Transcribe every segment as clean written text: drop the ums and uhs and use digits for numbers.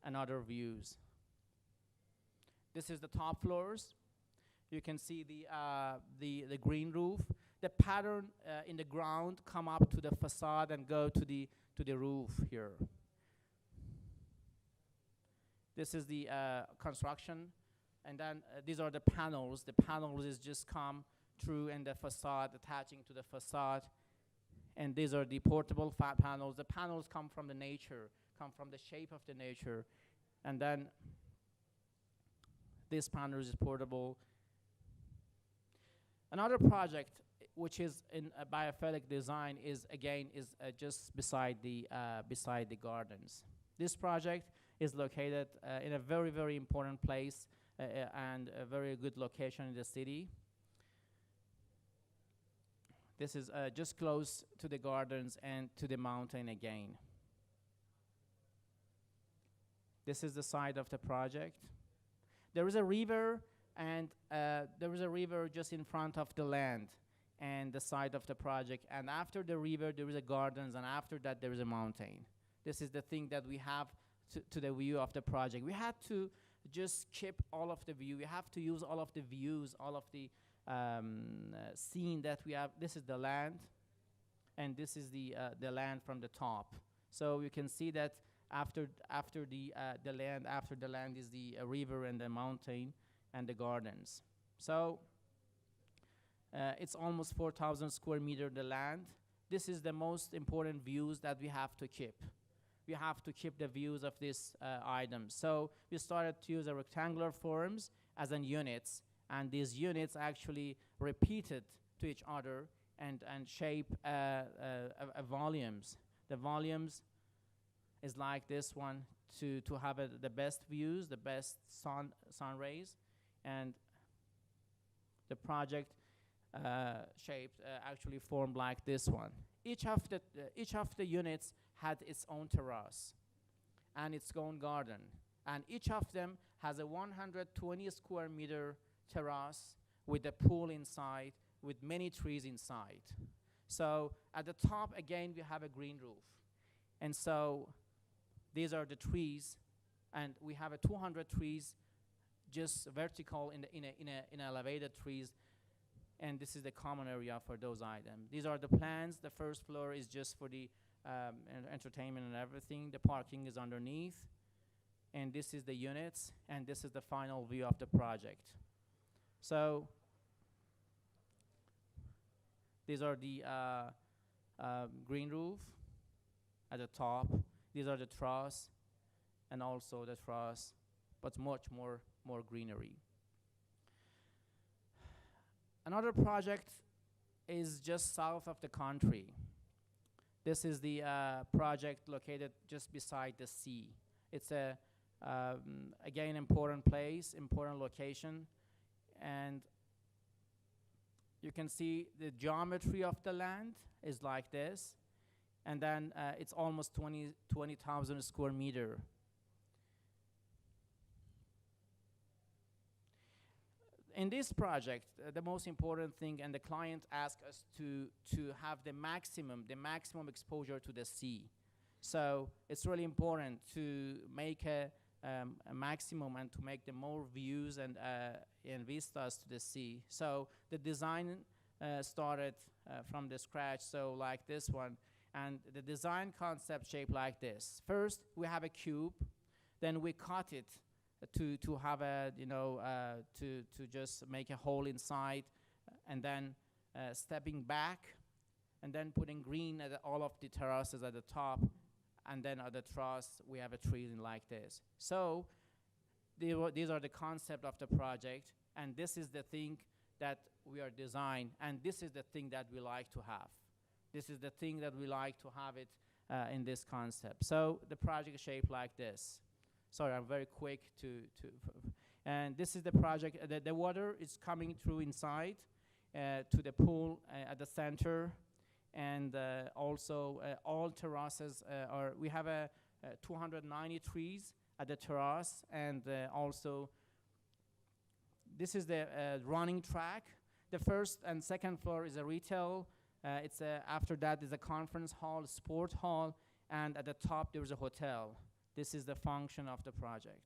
and other views. This is the top floors. You can see the green roof. The pattern in the ground come up to the facade and go to the roof here. This is the construction, and then these are the panels. The panels is just come through in the facade, attaching to the facade, and these are the portable panels. The panels come from the nature, come from the shape of the nature, and then this panel is portable. Another project which is in biophilic design is just beside the gardens. This project is located in a very, very important place and a very good location in the city. This is just close to the gardens and to the mountain again. This is the side of the project. There is a river, and there is a river just in front of the land and the side of the project. And after the river, there is a gardens, and after that, there is a mountain. This is the thing that we have to the view of the project. We had to just keep all of the view. We have to use all of the views, all of the scene that we have. This is the land, and this is the land from the top. So you can see that after the land is the river and the mountain and the gardens. So it's almost 4,000 square meter the land. This is the most important views that we have to keep. We have to keep the views of these items. So we started to use a rectangular forms as in units, and these units actually repeated to each other and shape volumes. The volumes is like this one to have the best views, the best sun rays, and the project shaped actually formed like this one. Each of the units had its own terrace and its own garden, and each of them has a 120 square meter terrace with a pool inside, with many trees inside. So at the top again we have a green roof, and so these are the trees, and we have a 200 trees just vertical in elevated trees, and this is the common area for those items. These are the plans. The first floor is just for the entertainment and everything. The parking is underneath, and this is the units, and this is the final view of the project. So these are the green roof at the top. These are the truss, and also the truss, but much more greenery. Another project is just south of the country. This is the project located just beside the sea. It's a again important place, important location, and you can see the geometry of the land is like this, and then it's almost 20,000 square meter. In this project, the most important thing, and the client asked us to have the maximum exposure to the sea. So it's really important to make a maximum and to make the more views and vistas to the sea. So the design started from the scratch, so like this one, and the design concept shaped like this. First, we have a cube, then we cut it to have a, to just make a hole inside, and then stepping back, and then putting green at all of the terraces at the top, and then at the truss we have a tree like this. So these are the concept of the project, and this is the thing that we are design, and this is the thing that we like to have. This is the thing that we like to have it in this concept. So the project is shaped like this. Sorry, I'm very quick and this is the project. The water is coming through inside to the pool at the center, and also all terraces we have 290 trees at the terrace, and also this is the running track. The first and second floor is a retail. After that is a conference hall, sport hall, and at the top there is a hotel. This is the function of the project.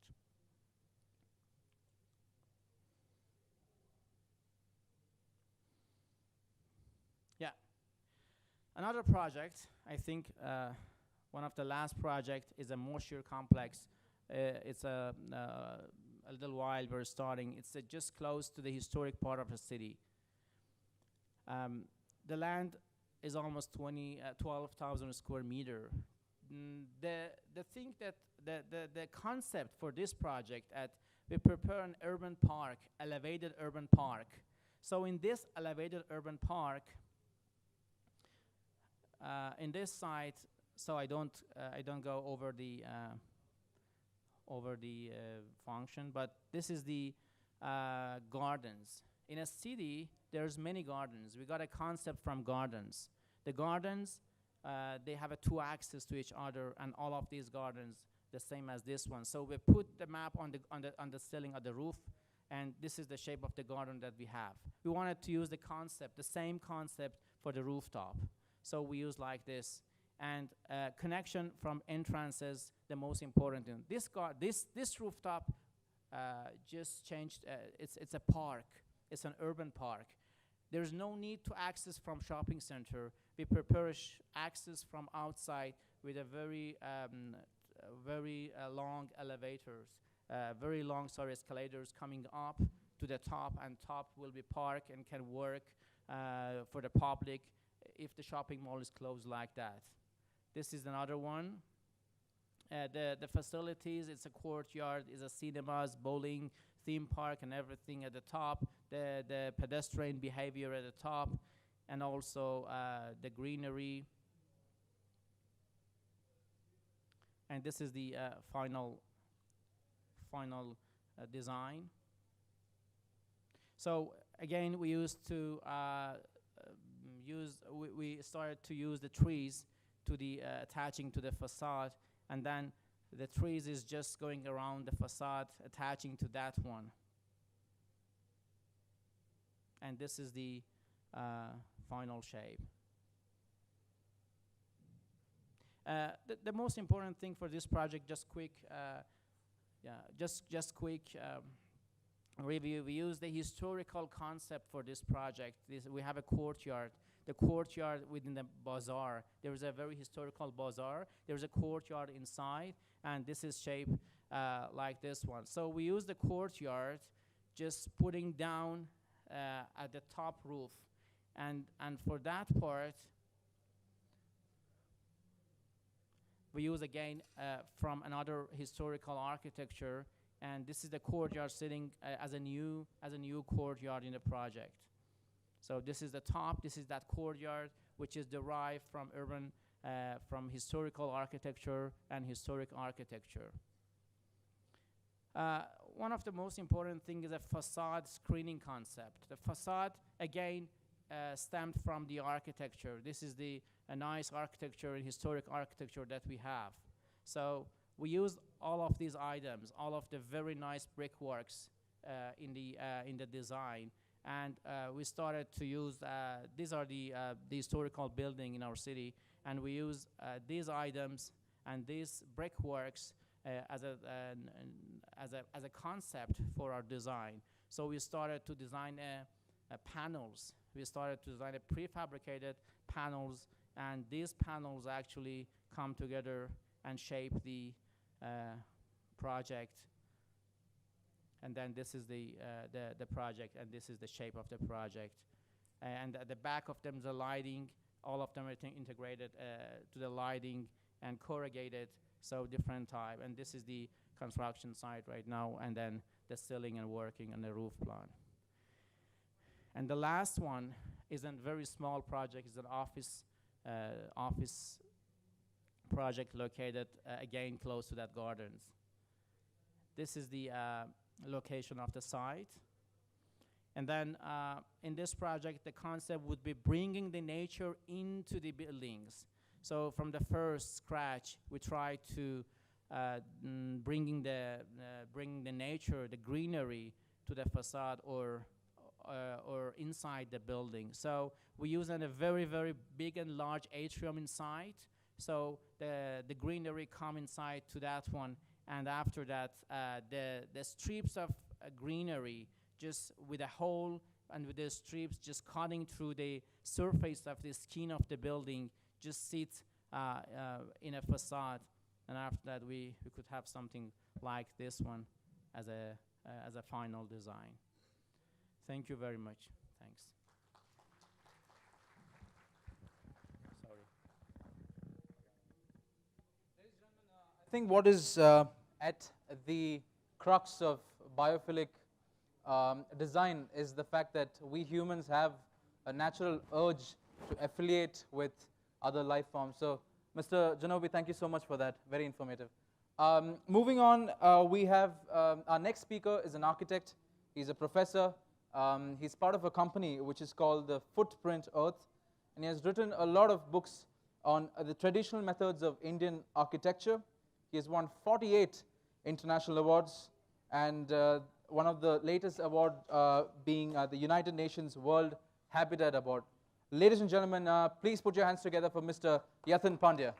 Yeah. Another project, I think one of the last project is a moisture complex. It's a little while we're starting. It's just close to the historic part of the city. The land is almost 12,000 square meter. The thing that the concept for this project, we prepare an urban park, elevated urban park. So in this elevated urban park, in this site, so I don't go over the function, but this is the gardens. In a city, there's many gardens. We got a concept from gardens. The gardens, they have a two axes to each other, and all of these gardens the same as this one. So we put the map on the ceiling of the roof, and this is the shape of the garden that we have. We wanted to use the concept, the same concept for the rooftop. So we use like this, and connection from entrances, the most important thing. This rooftop just changed. It's a park. It's an urban park. There's no need to access from shopping center. We prepare access from outside with a very long elevators, very long escalators coming up to the top, and top will be park and can work for the public if the shopping mall is closed like that. This is another one. The facilities, it's a courtyard, it's a cinemas, bowling, theme park, and everything at the top. The pedestrian behavior at the top, and also the greenery. And this is the final design. So again, we used to we started to use the trees to the attaching to the facade, and then the trees is just going around the facade, attaching to that one. And this is the final shape. The most important thing for this project, just quick review. We use the historical concept for this project. We have a courtyard. The courtyard within the bazaar. There is a very historical bazaar. There's a courtyard inside, and this is shaped like this one. So we use the courtyard, just putting down at the top roof, and for that part, we use again from another historical architecture, and this is the courtyard sitting as a new courtyard in the project. So this is the top. This is that courtyard, which is derived from from historical architecture and historic architecture. One of the most important things is a facade screening concept. The facade, again, stemmed from the architecture. This is a nice architecture and historic architecture that we have. So we use all of these items, all of the very nice brickworks in the design, and we started to use these are the historical building in our city, and we use these items and these brickworks as a concept for our design. So we started to design panels. We started to design a prefabricated panels, and these panels actually come together and shape the project. And then this is the project, and this is the shape of the project. And at the back of them, the lighting, all of them are integrated to the lighting and corrugated, so different type. And this is the construction site right now, and then the ceiling and working on the roof plan. And the last one is a very small project. It's an office project located again close to that gardens. This is the location of the site. And then in this project, the concept would be bringing the nature into the buildings. So from the first scratch, we try to bring the nature, the greenery to the facade or inside the building. So we use a very, very big and large atrium inside. So the greenery coincide to that one, and after that, the strips of greenery just with a hole and with the strips just cutting through the surface of the skin of the building just sit in a facade, and after that we could have something like this one as a final design. Thank you very much. Thanks. Sorry. Ladies and gentlemen, I think what is at the crux of biophilic design is the fact that we humans have a natural urge to affiliate with other life forms. So, Mr. Janobi, thank you so much for that. Very informative. Moving on, we have our next speaker is an architect. He's a professor. He's part of a company which is called the Footprint Earth, and he has written a lot of books on the traditional methods of Indian architecture. He has won 48 international awards, and one of the latest award being the United Nations World Habitat Award. Ladies and gentlemen, please put your hands together for Mr. Yathin Pandya.